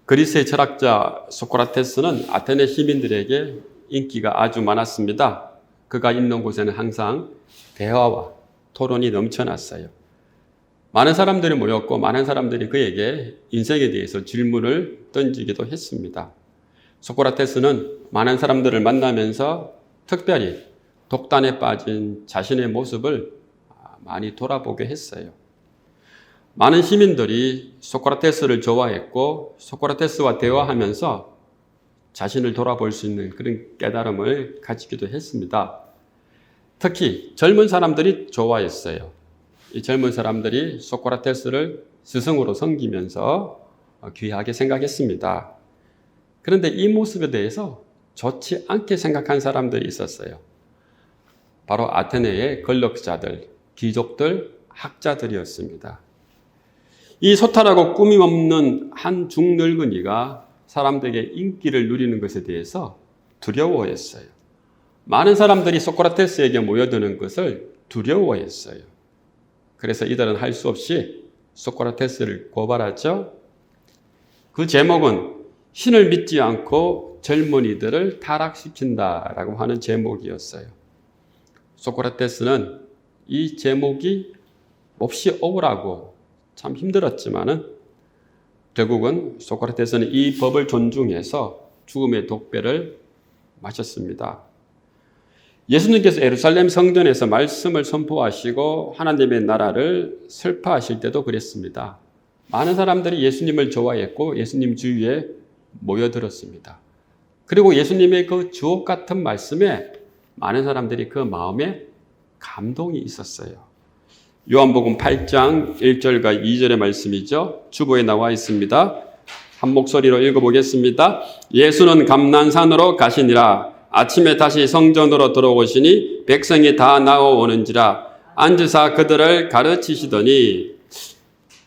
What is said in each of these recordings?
그리스의 철학자 소크라테스는 아테네 시민들에게 인기가 아주 많았습니다. 그가 있는 곳에는 항상 대화와 토론이 넘쳐났어요. 많은 사람들이 모였고 많은 사람들이 그에게 인생에 대해서 질문을 던지기도 했습니다. 소크라테스는 많은 사람들을 만나면서 특별히 독단에 빠진 자신의 모습을 많이 돌아보게 했어요. 많은 시민들이 소크라테스를 좋아했고 소크라테스와 대화하면서 자신을 돌아볼 수 있는 그런 깨달음을 가지기도 했습니다. 특히 젊은 사람들이 좋아했어요. 이 젊은 사람들이 소크라테스를 스승으로 섬기면서 귀하게 생각했습니다. 그런데 이 모습에 대해서 좋지 않게 생각한 사람들이 있었어요. 바로 아테네의 권력자들, 귀족들, 학자들이었습니다. 이 소탈하고 꾸밈 없는 한 중늙은이가 사람들에게 인기를 누리는 것에 대해서 두려워했어요. 많은 사람들이 소크라테스에게 모여드는 것을 두려워했어요. 그래서 이들은 할 수 없이 소크라테스를 고발하죠. 그 제목은 신을 믿지 않고 젊은이들을 타락시킨다라고 하는 제목이었어요. 소크라테스는 이 제목이 몹시 억울하고 참 힘들었지만은 결국은 소크라테스는 이 법을 존중해서 죽음의 독배를 마셨습니다. 예수님께서 예루살렘 성전에서 말씀을 선포하시고 하나님의 나라를 설파하실 때도 그랬습니다. 많은 사람들이 예수님을 좋아했고 예수님 주위에 모여들었습니다. 그리고 예수님의 그 주옥 같은 말씀에 많은 사람들이 그 마음에 감동이 있었어요. 요한복음 8장 1절과 2절의 말씀이죠. 주보에 나와 있습니다. 한 목소리로 읽어보겠습니다. 예수는 감난산으로 가시니라. 아침에 다시 성전으로 들어오시니 백성이 다 나와오는지라 앉으사 그들을 가르치시더니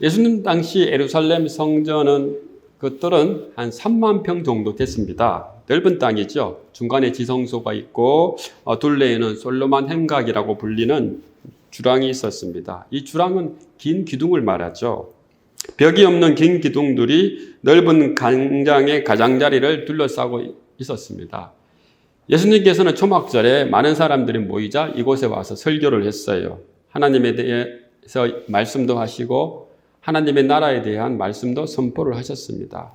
예수님 당시 예루살렘 성전은 그 뜰은 한 3만 평 정도 됐습니다. 넓은 땅이죠. 중간에 지성소가 있고 둘레에는 솔로몬 행각이라고 불리는 주랑이 있었습니다. 이 주랑은 긴 기둥을 말하죠. 벽이 없는 긴 기둥들이 넓은 광장의 가장자리를 둘러싸고 있었습니다. 예수님께서는 초막절에 많은 사람들이 모이자 이곳에 와서 설교를 했어요. 하나님에 대해서 말씀도 하시고 하나님의 나라에 대한 말씀도 선포를 하셨습니다.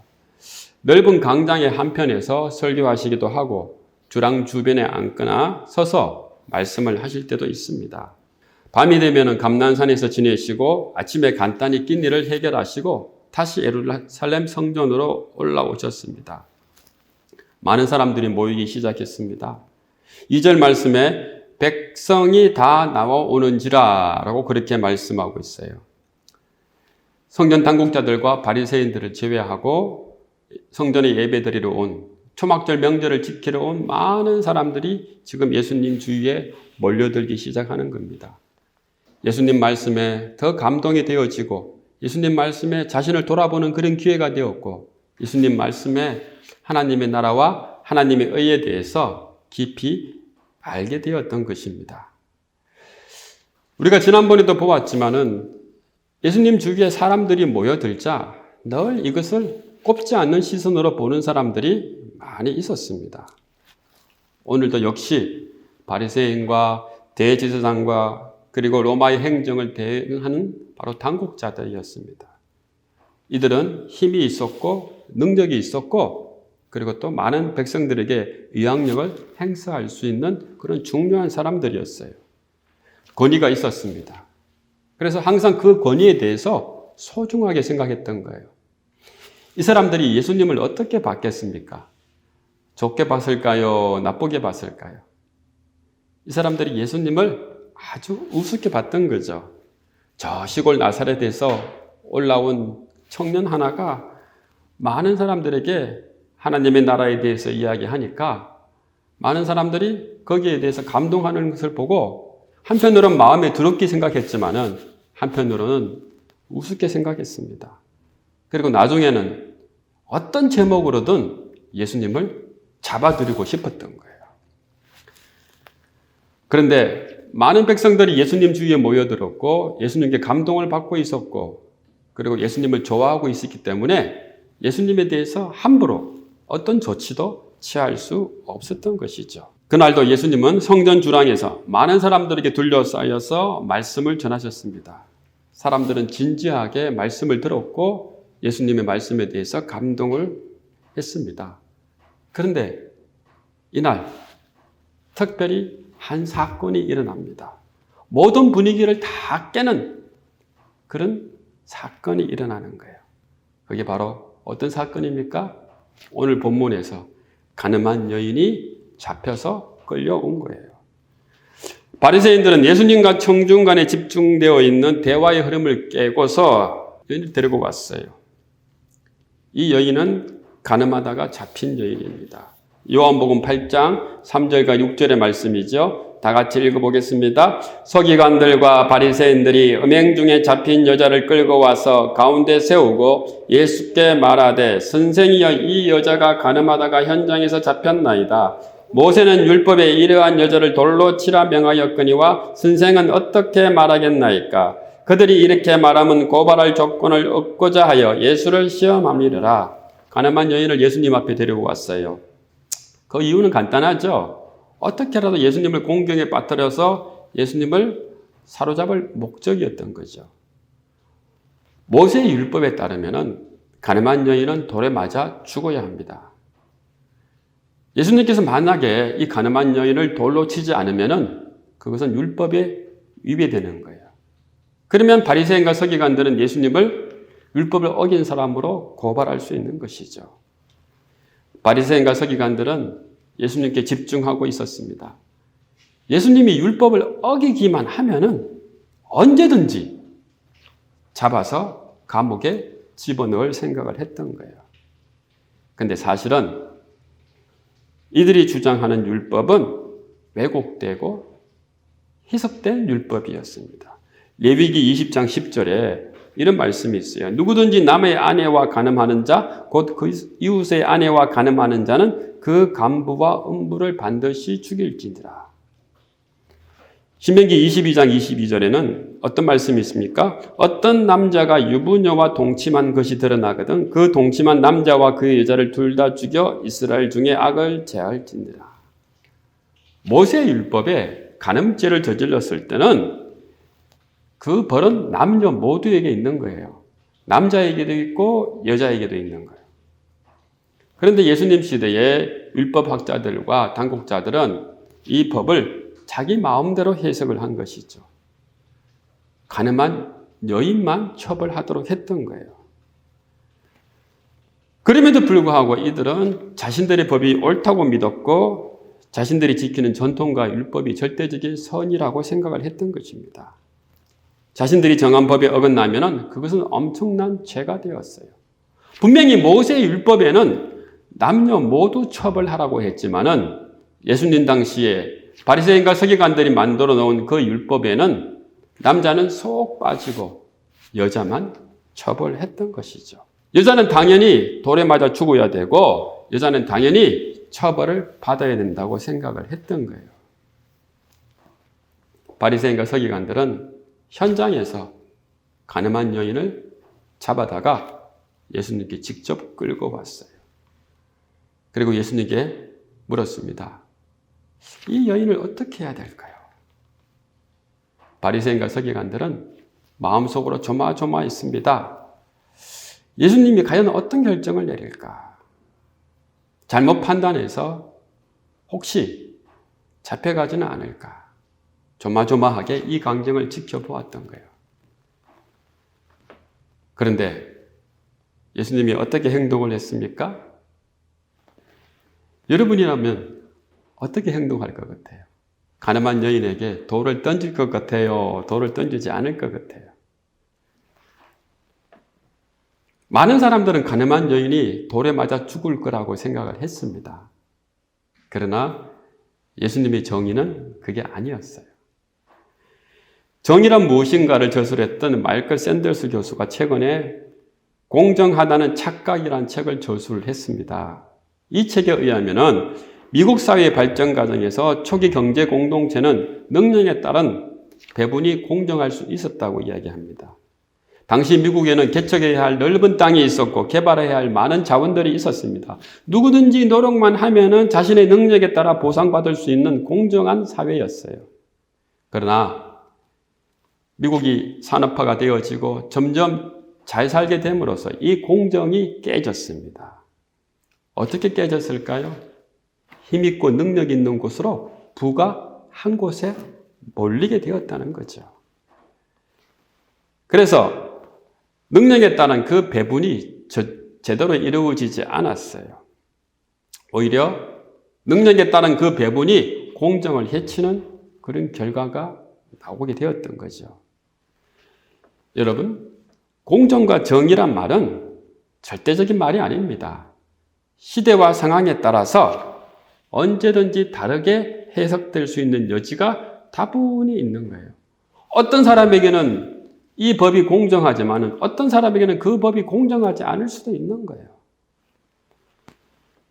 넓은 광장의 한편에서 설교하시기도 하고 주랑 주변에 앉거나 서서 말씀을 하실 때도 있습니다. 밤이 되면 감난산에서 지내시고 아침에 간단히 낀 일을 해결하시고 다시 예루살렘 성전으로 올라오셨습니다. 많은 사람들이 모이기 시작했습니다. 2절 말씀에 백성이 다 나와오는지라 라고 그렇게 말씀하고 있어요. 성전 당국자들과 바리새인들을 제외하고 성전에 예배드리러 온 초막절 명절을 지키러 온 많은 사람들이 지금 예수님 주위에 몰려들기 시작하는 겁니다. 예수님 말씀에 더 감동이 되어지고 예수님 말씀에 자신을 돌아보는 그런 기회가 되었고 예수님 말씀에 하나님의 나라와 하나님의 의에 대해서 깊이 알게 되었던 것입니다. 우리가 지난번에도 보았지만은 예수님 주위에 사람들이 모여들자 늘 이것을 꼽지 않는 시선으로 보는 사람들이 많이 있었습니다. 오늘도 역시 바리새인과 대제사장과 그리고 로마의 행정을 대응하는 바로 당국자들이었습니다. 이들은 힘이 있었고 능력이 있었고 그리고 또 많은 백성들에게 영향력을 행사할 수 있는 그런 중요한 사람들이었어요. 권위가 있었습니다. 그래서 항상 그 권위에 대해서 소중하게 생각했던 거예요. 이 사람들이 예수님을 어떻게 봤겠습니까? 좋게 봤을까요? 나쁘게 봤을까요? 이 사람들이 예수님을 아주 우습게 봤던 거죠. 저 시골 나사렛에서 올라온 청년 하나가 많은 사람들에게 하나님의 나라에 대해서 이야기하니까 많은 사람들이 거기에 대해서 감동하는 것을 보고 한편으로는 마음에 두렵게 생각했지만은 한편으로는 우습게 생각했습니다. 그리고 나중에는 어떤 제목으로든 예수님을 잡아들이고 싶었던 거예요. 그런데 많은 백성들이 예수님 주위에 모여들었고 예수님께 감동을 받고 있었고 그리고 예수님을 좋아하고 있었기 때문에 예수님에 대해서 함부로 어떤 조치도 취할 수 없었던 것이죠. 그날도 예수님은 성전 주랑에서 많은 사람들에게 둘러싸여서 말씀을 전하셨습니다. 사람들은 진지하게 말씀을 들었고 예수님의 말씀에 대해서 감동을 했습니다. 그런데 이날 특별히 한 사건이 일어납니다. 모든 분위기를 다 깨는 그런 사건이 일어나는 거예요. 그게 바로 어떤 사건입니까? 오늘 본문에서 가늠한 여인이 잡혀서 끌려온 거예요. 바리새인들은 예수님과 청중 간에 집중되어 있는 대화의 흐름을 깨고서 여인을 데리고 왔어요. 이 여인은 가늠하다가 잡힌 여인입니다. 요한복음 8장 3절과 6절의 말씀이죠. 다 같이 읽어보겠습니다. 서기관들과 바리새인들이 음행 중에 잡힌 여자를 끌고 와서 가운데 세우고 예수께 말하되 선생이여 이 여자가 가늠하다가 현장에서 잡혔나이다. 모세는 율법에 이러한 여자를 돌로 치라 명하였거니와 선생은 어떻게 말하겠나이까? 그들이 이렇게 말하면 고발할 조건을 얻고자 하여 예수를 시험함이라. 가늠한 여인을 예수님 앞에 데리고 왔어요. 그 이유는 간단하죠. 어떻게라도 예수님을 공경에 빠뜨려서 예수님을 사로잡을 목적이었던 거죠. 모세의 율법에 따르면 가늠한 여인은 돌에 맞아 죽어야 합니다. 예수님께서 만약에 이 가늠한 여인을 돌로 치지 않으면 그것은 율법에 위배되는 거예요. 그러면 바리새인과 서기관들은 예수님을 율법을 어긴 사람으로 고발할 수 있는 것이죠. 바리새인과 서기관들은 예수님께 집중하고 있었습니다. 예수님이 율법을 어기기만 하면은 언제든지 잡아서 감옥에 집어넣을 생각을 했던 거예요. 근데 사실은 이들이 주장하는 율법은 왜곡되고 희석된 율법이었습니다. 레위기 20장 10절에 이런 말씀이 있어요. 누구든지 남의 아내와 간음하는 자, 곧 그 이웃의 아내와 간음하는 자는 그 간부와 음부를 반드시 죽일지니라. 신명기 22장 22절에는 어떤 말씀이 있습니까? 어떤 남자가 유부녀와 동침한 것이 드러나거든 그 동침한 남자와 그 여자를 둘 다 죽여 이스라엘 중에 악을 제할지니라. 모세 율법에 간음죄를 저질렀을 때는 그 벌은 남녀 모두에게 있는 거예요. 남자에게도 있고 여자에게도 있는 거예요. 그런데 예수님 시대의 율법학자들과 당국자들은 이 법을 자기 마음대로 해석을 한 것이죠. 가늠한 여인만 처벌하도록 했던 거예요. 그럼에도 불구하고 이들은 자신들의 법이 옳다고 믿었고 자신들이 지키는 전통과 율법이 절대적인 선이라고 생각을 했던 것입니다. 자신들이 정한 법에 어긋나면 그것은 엄청난 죄가 되었어요. 분명히 모세의 율법에는 남녀 모두 처벌하라고 했지만은 예수님 당시에 바리새인과 서기관들이 만들어 놓은 그 율법에는 남자는 쏙 빠지고 여자만 처벌했던 것이죠. 여자는 당연히 돌에 맞아 죽어야 되고 여자는 당연히 처벌을 받아야 된다고 생각을 했던 거예요. 바리새인과 서기관들은 현장에서 가늠한 여인을 잡아다가 예수님께 직접 끌고 왔어요. 그리고 예수님께 물었습니다. 이 여인을 어떻게 해야 될까요? 바리새인과 서기관들은 마음속으로 조마조마했습니다. 예수님이 과연 어떤 결정을 내릴까? 잘못 판단해서 혹시 잡혀가지는 않을까? 조마조마하게 이 광경을 지켜보았던 거예요. 그런데 예수님이 어떻게 행동을 했습니까? 여러분이라면 어떻게 행동할 것 같아요? 가늠한 여인에게 돌을 던질 것 같아요? 돌을 던지지 않을 것 같아요? 많은 사람들은 가늠한 여인이 돌에 맞아 죽을 거라고 생각을 했습니다. 그러나 예수님의 정의는 그게 아니었어요. 정의란 무엇인가를 저술했던 마이클 샌더스 교수가 최근에 공정하다는 착각이라는 책을 저술을 했습니다. 이 책에 의하면 미국 사회의 발전 과정에서 초기 경제 공동체는 능력에 따른 배분이 공정할 수 있었다고 이야기합니다. 당시 미국에는 개척해야 할 넓은 땅이 있었고 개발해야 할 많은 자원들이 있었습니다. 누구든지 노력만 하면은 자신의 능력에 따라 보상받을 수 있는 공정한 사회였어요. 그러나 미국이 산업화가 되어지고 점점 잘 살게 됨으로써 이 공정이 깨졌습니다. 어떻게 깨졌을까요? 힘있고 능력 있는 곳으로 부가 한 곳에 몰리게 되었다는 거죠. 그래서 능력에 따른 그 배분이 제대로 이루어지지 않았어요. 오히려 능력에 따른 그 배분이 공정을 해치는 그런 결과가 나오게 되었던 거죠. 여러분, 공정과 정의란 말은 절대적인 말이 아닙니다. 시대와 상황에 따라서 언제든지 다르게 해석될 수 있는 여지가 다분히 있는 거예요. 어떤 사람에게는 이 법이 공정하지만 어떤 사람에게는 그 법이 공정하지 않을 수도 있는 거예요.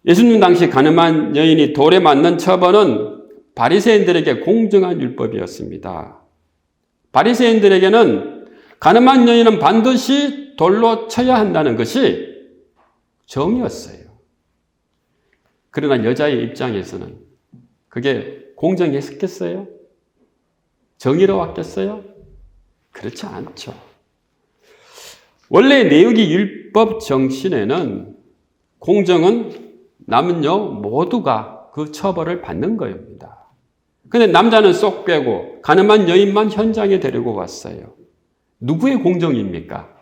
예수님 당시 가늠한 여인이 돌에 맞는 처벌은 바리새인들에게 공정한 율법이었습니다. 바리새인들에게는 가늠한 여인은 반드시 돌로 쳐야 한다는 것이 정이었어요. 그러나 여자의 입장에서는 그게 공정했겠어요? 정의로웠겠어요? 그렇지 않죠. 원래 내역이 율법 정신에는 공정은 남녀 모두가 그 처벌을 받는 겁니다. 그런데 남자는 쏙 빼고 가늠한 여인만 현장에 데리고 갔어요. 누구의 공정입니까?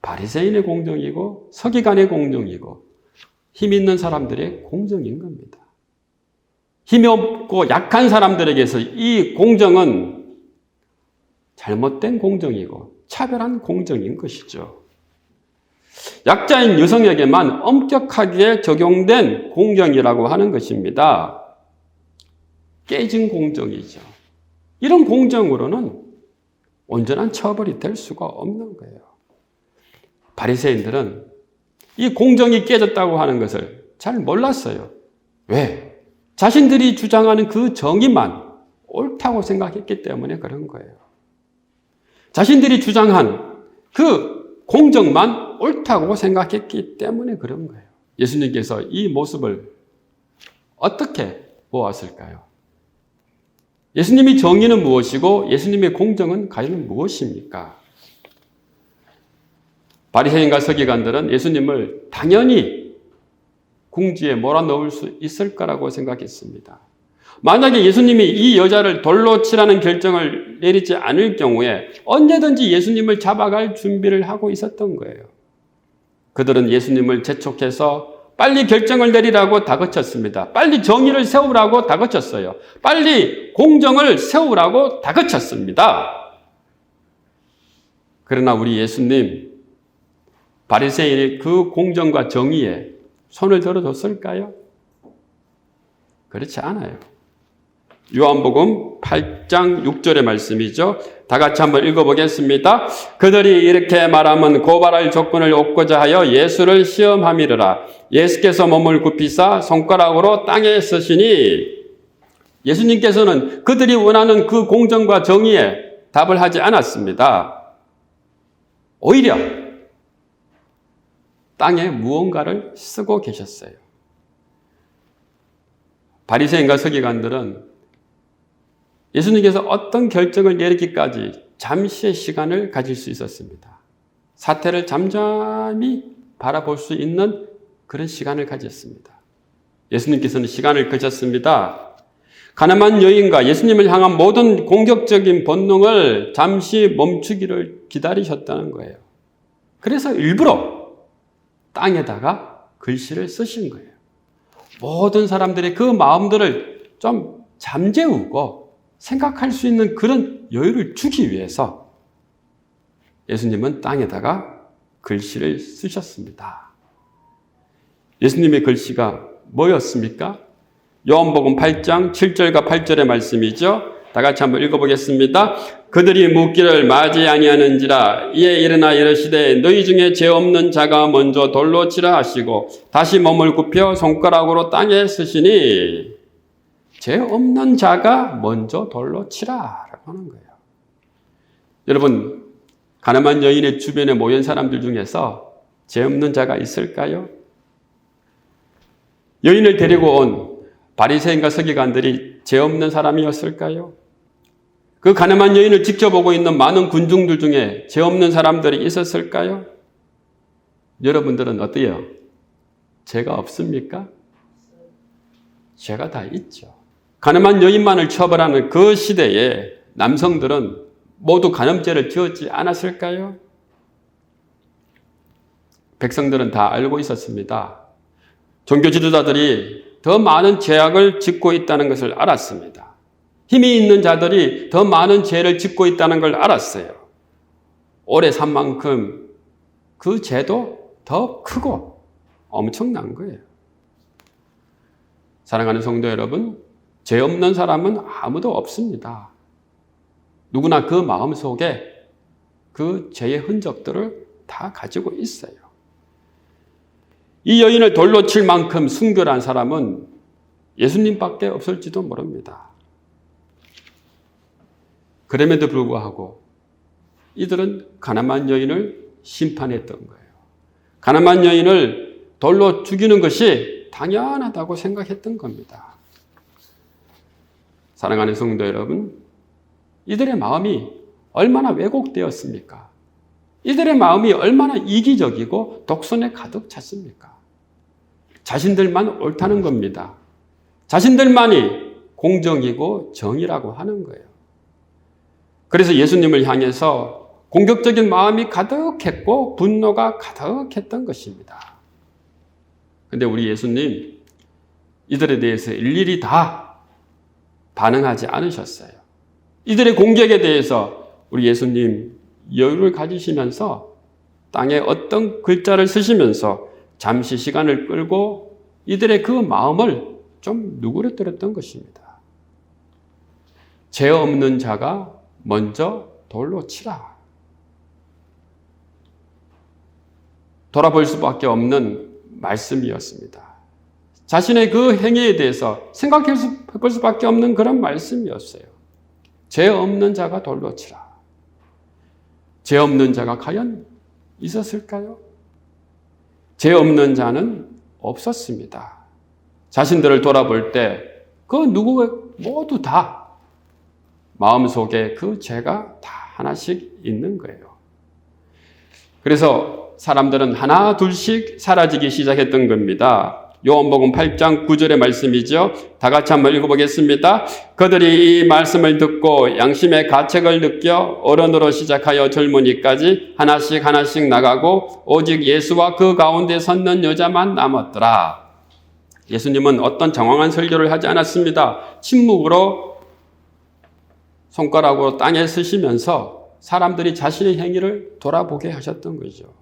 바리새인의 공정이고 서기관의 공정이고 힘 있는 사람들의 공정인 겁니다. 힘이 없고 약한 사람들에게서 이 공정은 잘못된 공정이고 차별한 공정인 것이죠. 약자인 여성에게만 엄격하게 적용된 공정이라고 하는 것입니다. 깨진 공정이죠. 이런 공정으로는 온전한 처벌이 될 수가 없는 거예요. 바리새인들은 이 공정이 깨졌다고 하는 것을 잘 몰랐어요. 왜? 자신들이 주장하는 그 정의만 옳다고 생각했기 때문에 그런 거예요. 자신들이 주장한 그 공정만 옳다고 생각했기 때문에 그런 거예요. 예수님께서 이 모습을 어떻게 보았을까요? 예수님의 정의는 무엇이고 예수님의 공정은 과연 무엇입니까? 바리새인과 서기관들은 예수님을 당연히 궁지에 몰아넣을 수 있을 거라고 생각했습니다. 만약에 예수님이 이 여자를 돌로 치라는 결정을 내리지 않을 경우에 언제든지 예수님을 잡아갈 준비를 하고 있었던 거예요. 그들은 예수님을 재촉해서 빨리 결정을 내리라고 다그쳤습니다. 빨리 정의를 세우라고 다그쳤어요. 빨리 공정을 세우라고 다그쳤습니다. 그러나 우리 예수님, 바리새인의 그 공정과 정의에 손을 들어줬을까요? 그렇지 않아요. 요한복음 8장 6절의 말씀이죠. 다 같이 한번 읽어보겠습니다. 그들이 이렇게 말하면 고발할 조건을 얻고자 하여 예수를 시험함이르라. 예수께서 몸을 굽히사 손가락으로 땅에 쓰시니 예수님께서는 그들이 원하는 그 공정과 정의에 답을 하지 않았습니다. 오히려 땅에 무언가를 쓰고 계셨어요. 바리새인과 서기관들은 예수님께서 어떤 결정을 내리기까지 잠시의 시간을 가질 수 있었습니다. 사태를 잠잠히 바라볼 수 있는 그런 시간을 가졌습니다. 예수님께서는 시간을 가졌습니다. 가늠한 여인과 예수님을 향한 모든 공격적인 본능을 잠시 멈추기를 기다리셨다는 거예요. 그래서 일부러 땅에다가 글씨를 쓰신 거예요. 모든 사람들의 그 마음들을 좀 잠재우고 생각할 수 있는 그런 여유를 주기 위해서 예수님은 땅에다가 글씨를 쓰셨습니다. 예수님의 글씨가 뭐였습니까? 요한복음 8장 7절과 8절의 말씀이죠. 다 같이 한번 읽어보겠습니다. 그들이 묻기를 맞이 아니하는지라 이에 일어나 이르시되 너희 중에 죄 없는 자가 먼저 돌로 치라 하시고 다시 몸을 굽혀 손가락으로 땅에 쓰시니 죄 없는 자가 먼저 돌로 치라라고 하는 거예요. 여러분, 가늠한 여인의 주변에 모인 사람들 중에서 죄 없는 자가 있을까요? 여인을 데리고 온 바리새인과 서기관들이 죄 없는 사람이었을까요? 그 가늠한 여인을 지켜보고 있는 많은 군중들 중에 죄 없는 사람들이 있었을까요? 여러분들은 어때요? 죄가 없습니까? 죄가 다 있죠. 가늠한 여인만을 처벌하는 그 시대에 남성들은 모두 간음죄를 지었지 않았을까요? 백성들은 다 알고 있었습니다. 종교 지도자들이 더 많은 죄악을 짓고 있다는 것을 알았습니다. 힘이 있는 자들이 더 많은 죄를 짓고 있다는 걸 알았어요. 오래 산 만큼 그 죄도 더 크고 엄청난 거예요. 사랑하는 성도 여러분, 죄 없는 사람은 아무도 없습니다. 누구나 그 마음 속에 그 죄의 흔적들을 다 가지고 있어요. 이 여인을 돌로 칠 만큼 순결한 사람은 예수님밖에 없을지도 모릅니다. 그럼에도 불구하고 이들은 가늠한 여인을 심판했던 거예요. 가늠한 여인을 돌로 죽이는 것이 당연하다고 생각했던 겁니다. 사랑하는 성도 여러분, 이들의 마음이 얼마나 왜곡되었습니까? 이들의 마음이 얼마나 이기적이고 독선에 가득 찼습니까? 자신들만 옳다는 겁니다. 자신들만이 공정이고 정의라고 하는 거예요. 그래서 예수님을 향해서 공격적인 마음이 가득했고 분노가 가득했던 것입니다. 근데 우리 예수님 이들에 대해서 일일이 다 반응하지 않으셨어요. 이들의 공격에 대해서 우리 예수님 여유를 가지시면서 땅에 어떤 글자를 쓰시면서 잠시 시간을 끌고 이들의 그 마음을 좀 누그러뜨렸던 것입니다. 죄 없는 자가 먼저 돌로 치라. 돌아볼 수밖에 없는 말씀이었습니다. 자신의 그 행위에 대해서 생각해 볼 수밖에 없는 그런 말씀이었어요. 죄 없는 자가 돌로 치라. 죄 없는 자가 과연 있었을까요? 죄 없는 자는 없었습니다. 자신들을 돌아볼 때 그 누구 모두 다 마음속에 그 죄가 다 하나씩 있는 거예요. 그래서 사람들은 하나 둘씩 사라지기 시작했던 겁니다. 요한복음 8장 9절의 말씀이죠. 다 같이 한번 읽어보겠습니다. 그들이 이 말씀을 듣고 양심의 가책을 느껴 어른으로 시작하여 젊은이까지 하나씩 나가고 오직 예수와 그 가운데 섰는 여자만 남았더라. 예수님은 어떤 장황한 설교를 하지 않았습니다. 침묵으로 손가락으로 땅에 쓰시면서 사람들이 자신의 행위를 돌아보게 하셨던 거죠.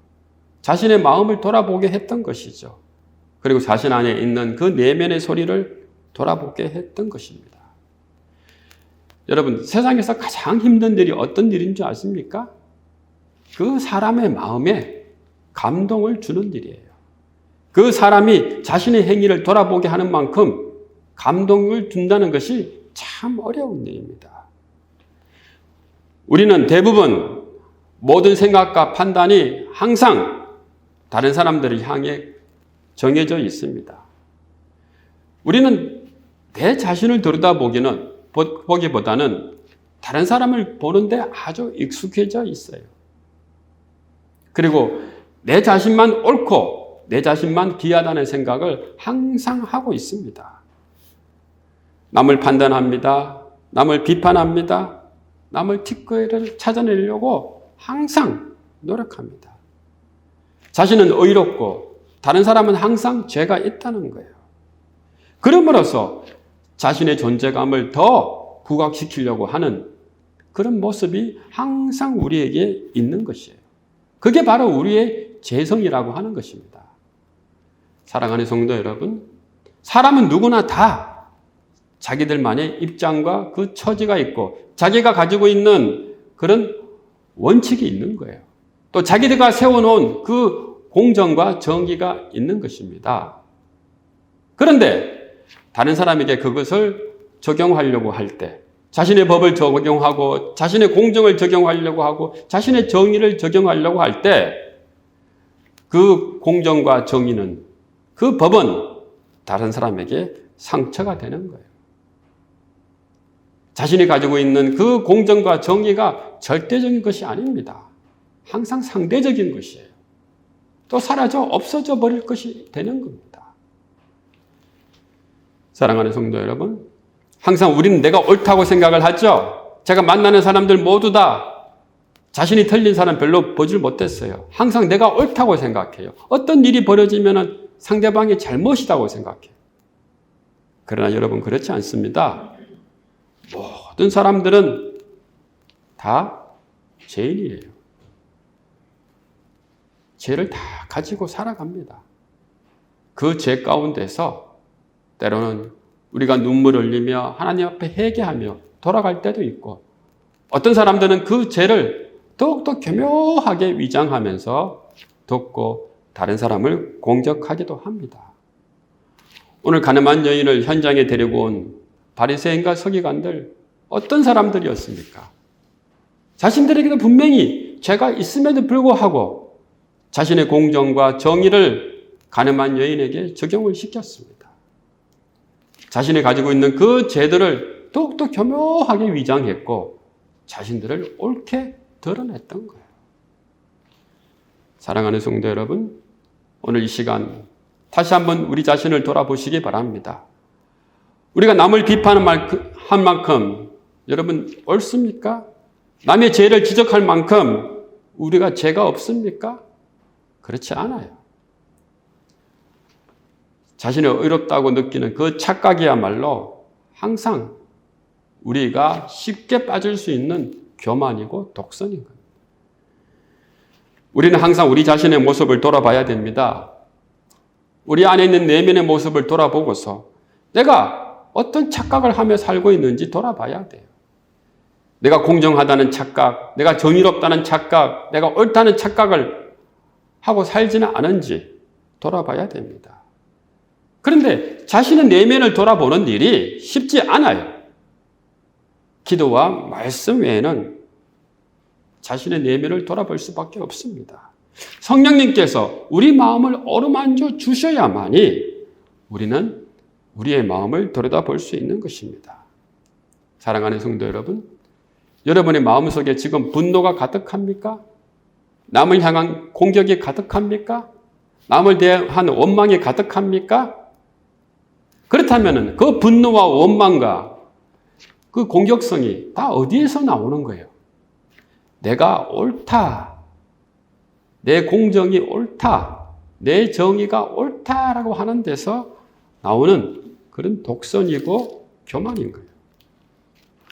자신의 마음을 돌아보게 했던 것이죠. 그리고 자신 안에 있는 그 내면의 소리를 돌아보게 했던 것입니다. 여러분, 세상에서 가장 힘든 일이 어떤 일인 줄 아십니까? 그 사람의 마음에 감동을 주는 일이에요. 그 사람이 자신의 행위를 돌아보게 하는 만큼 감동을 준다는 것이 참 어려운 일입니다. 우리는 대부분 모든 생각과 판단이 항상 다른 사람들을 향해 정해져 있습니다. 우리는 내 자신을 들여다보기보다는 다른 사람을 보는데 아주 익숙해져 있어요. 그리고 내 자신만 옳고 내 자신만 귀하다는 생각을 항상 하고 있습니다. 남을 판단합니다. 남을 비판합니다. 남을 뒷거를 찾아내려고 항상 노력합니다. 자신은 의롭고 다른 사람은 항상 죄가 있다는 거예요. 그럼으로써 자신의 존재감을 더 부각시키려고 하는 그런 모습이 항상 우리에게 있는 것이에요. 그게 바로 우리의 죄성이라고 하는 것입니다. 사랑하는 성도 여러분, 사람은 누구나 다 자기들만의 입장과 그 처지가 있고 자기가 가지고 있는 그런 원칙이 있는 거예요. 또 자기들과 세워놓은 그 공정과 정의가 있는 것입니다. 그런데 다른 사람에게 그것을 적용하려고 할 때, 자신의 법을 적용하고 자신의 공정을 적용하려고 하고 자신의 정의를 적용하려고 할 때 그 공정과 정의는, 그 법은 다른 사람에게 상처가 되는 거예요. 자신이 가지고 있는 그 공정과 정의가 절대적인 것이 아닙니다. 항상 상대적인 것이에요. 또 사라져 없어져 버릴 것이 되는 겁니다. 사랑하는 성도 여러분, 항상 우리는 내가 옳다고 생각을 하죠. 제가 만나는 사람들 모두 다 자신이 틀린 사람 별로 보질 못했어요. 항상 내가 옳다고 생각해요. 어떤 일이 벌어지면 상대방이 잘못이라고 생각해요. 그러나 여러분, 그렇지 않습니다. 모든 사람들은 다 죄인이에요. 죄를 다 가지고 살아갑니다. 그 죄 가운데서 때로는 우리가 눈물을 흘리며 하나님 앞에 회개하며 돌아갈 때도 있고, 어떤 사람들은 그 죄를 더욱더 교묘하게 위장하면서 덮고 다른 사람을 공격하기도 합니다. 오늘 가늠한 여인을 현장에 데리고 온 바리새인과 서기관들, 어떤 사람들이었습니까? 자신들에게도 분명히 죄가 있음에도 불구하고 자신의 공정과 정의를 가늠한 여인에게 적용을 시켰습니다. 자신이 가지고 있는 그 죄들을 더욱더 교묘하게 위장했고 자신들을 옳게 드러냈던 거예요. 사랑하는 성도 여러분, 오늘 이 시간 다시 한번 우리 자신을 돌아보시기 바랍니다. 우리가 남을 비판한 만큼 여러분 옳습니까? 남의 죄를 지적할 만큼 우리가 죄가 없습니까? 그렇지 않아요. 자신이 의롭다고 느끼는 그 착각이야말로 항상 우리가 쉽게 빠질 수 있는 교만이고 독선인 겁니다. 우리는 항상 우리 자신의 모습을 돌아봐야 됩니다. 우리 안에 있는 내면의 모습을 돌아보고서 내가 어떤 착각을 하며 살고 있는지 돌아봐야 돼요. 내가 공정하다는 착각, 내가 정의롭다는 착각, 내가 옳다는 착각을 하고 살지는 않은지 돌아봐야 됩니다. 그런데 자신의 내면을 돌아보는 일이 쉽지 않아요. 기도와 말씀 외에는 자신의 내면을 돌아볼 수밖에 없습니다. 성령님께서 우리 마음을 어루만져 주셔야만이 우리는 우리의 마음을 들여다볼 수 있는 것입니다. 사랑하는 성도 여러분, 여러분의 마음속에 지금 분노가 가득합니까? 남을 향한 공격이 가득합니까? 남을 대한 원망이 가득합니까? 그렇다면 그 분노와 원망과 그 공격성이 다 어디에서 나오는 거예요? 내가 옳다, 내 공정이 옳다, 내 정의가 옳다라고 하는 데서 나오는 그런 독선이고 교만인 거예요.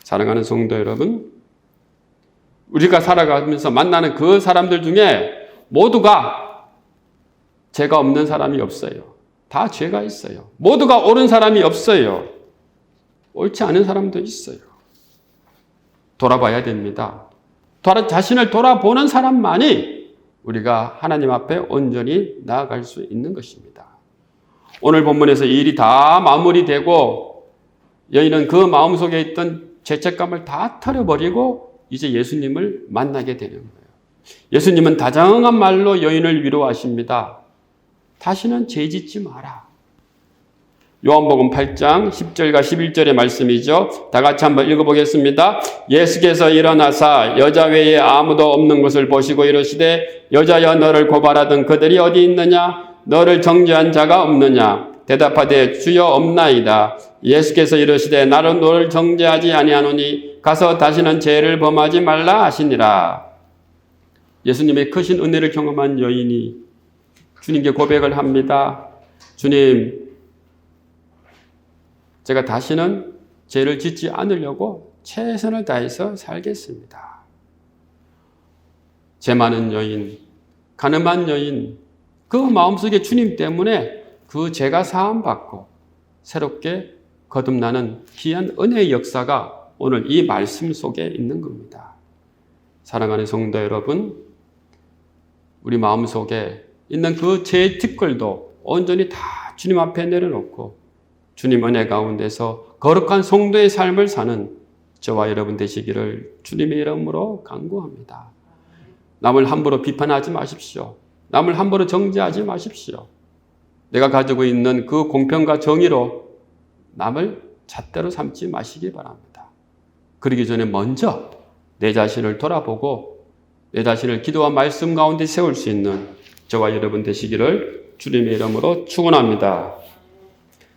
사랑하는 성도 여러분, 우리가 살아가면서 만나는 그 사람들 중에 모두가 죄가 없는 사람이 없어요. 다 죄가 있어요. 모두가 옳은 사람이 없어요. 옳지 않은 사람도 있어요. 돌아봐야 됩니다. 자신을 돌아보는 사람만이 우리가 하나님 앞에 온전히 나아갈 수 있는 것입니다. 오늘 본문에서 이 일이 다 마무리되고 여인은 그 마음속에 있던 죄책감을 다 털어버리고 이제 예수님을 만나게 되는 거예요. 예수님은 다정한 말로 여인을 위로하십니다. 다시는 죄 짓지 마라. 요한복음 8장 10절과 11절의 말씀이죠. 다 같이 한번 읽어보겠습니다. 예수께서 일어나사 여자 외에 아무도 없는 것을 보시고 이르시되 여자여, 너를 고발하던 그들이 어디 있느냐? 너를 정죄한 자가 없느냐? 대답하되 주여, 없나이다. 예수께서 이르시되 나는 너를 정죄하지 아니하노니 가서 다시는 죄를 범하지 말라 하시니라. 예수님의 크신 은혜를 경험한 여인이 주님께 고백을 합니다. 주님, 제가 다시는 죄를 짓지 않으려고 최선을 다해서 살겠습니다. 죄 많은 여인, 가늠한 여인, 그 마음속에 주님 때문에 그 죄가 사함받고 새롭게 거듭나는 귀한 은혜의 역사가 오늘 이 말씀 속에 있는 겁니다. 사랑하는 성도 여러분, 우리 마음속에 있는 그 죄의 티끌도 온전히 다 주님 앞에 내려놓고 주님 은혜 가운데서 거룩한 성도의 삶을 사는 저와 여러분 되시기를 주님의 이름으로 간구합니다. 남을 함부로 비판하지 마십시오. 남을 함부로 정죄하지 마십시오. 내가 가지고 있는 그 공평과 정의로 남을 잣대로 삼지 마시기 바랍니다. 그러기 전에 먼저 내 자신을 돌아보고 내 자신을 기도와 말씀 가운데 세울 수 있는 저와 여러분 되시기를 주님의 이름으로 축원합니다.